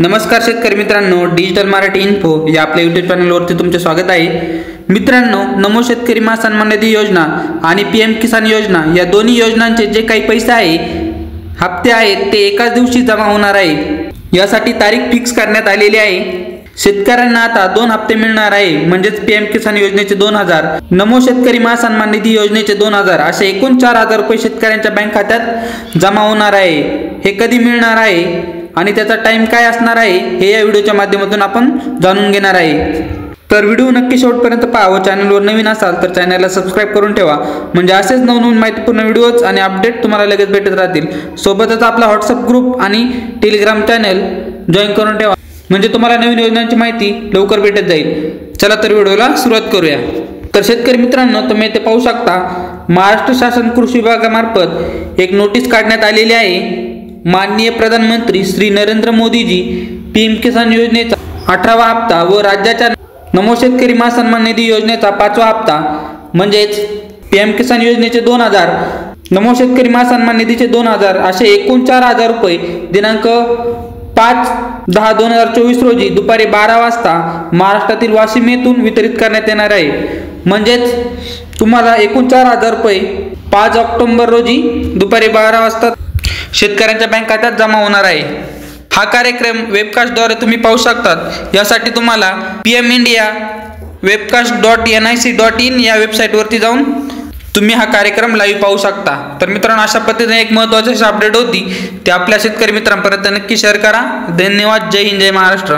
नमस्कार शेतकरी मित्रांनो, डिजिटल मराठी इन्फो या आपल्या यूट्यूब चॅनलवरती तुमचे स्वागत आहे। मित्रांनो, नमो शेतकरी सन्मान निधी योजना आणि पीएम किसान योजना या दोन्ही योजनांचे जे काही पैसे आहे, हप्ते आहेत, ते एकाच दिवशी जमा होणार आहे। यासाठी तारीख फिक्स करण्यात आलेली आहे। शेतकऱ्यांना आता 2 हप्ते मिळणार आहे, म्हणजेच पीएम किसान योजनेचे 2000, नमो शेतकरी सन्मान निधी योजनेचे 2000 असे एकूण 4000 रुपये शेतकऱ्यांच्या बँक खात्यात जमा होणार आहे। हे कधी मिळणार आहे आणि त्याचा टाइम काय असणार आहे हे या व्हिडिओच्या माध्यमातून आपण जाणून घेणार आहे। तर व्हिडिओ नक्की शेवटपर्यंत पहा व चॅनलवर नवीन असाल तर चॅनलला सबस्क्राइब करून ठेवा, म्हणजे असेच नवनवीन माहितीपूर्ण व्हिडिओज आणि अपडेट तुम्हाला लगेच भेटत राहतील। सोबतच आपला व्हॉट्सअप ग्रुप आणि टेलिग्राम चॅनल जॉईन करून ठेवा, म्हणजे तुम्हाला नवीन योजनांची माहिती लवकर भेटत जाईल। चला तर व्हिडिओला सुरुवात करूया। तर शेतकरी मित्रांनो, तुम्ही इथे पाहू शकता, महाराष्ट्र शासन कृषी विभागामार्फत एक नोटीस काढण्यात आलेली आहे। माननीय प्रधानमंत्री श्री नरेंद्र मोदीजी पीएम किसान योजनेचा 18वा हप्ता व राज्याच्या नमो शेतकरी सन्मान निधी योजनेचा 5वा हप्ता म्हणजेच पीएम किसान योजनेचे 2000, नमो शेतकरी सन्मान निधीचे 2000 असे एकूण 4000 रुपये दिनांक 5/10/2024 रोजी दुपारी 12 वाजता महाराष्ट्रातील वाशिम येथून वितरित करण्यात येणार आहे। म्हणजेच तुम्हाला एकूण 4000 रुपये 5 ऑक्टोबर रोजी दुपारी 12 वाजता शेतकऱ्यांच्या बँक खात्यात जमा होणार आहे। हा कार्यक्रम वेबकास्टद्वारे तुम्ही पाहू शकतात। यासाठी तुम्हाला pmindia.webcast.nic.in या वेबसाईटवरती जाऊन तुम्ही हा कार्यक्रम लाईव्ह पाहू शकता। तर मित्रांनो, अशा पद्धतीने एक महत्त्वाची अपडेट होती, ते आपल्या शेतकरी मित्रांपर्यंत नक्की शेअर करा। धन्यवाद। जय हिंद, जय महाराष्ट्र।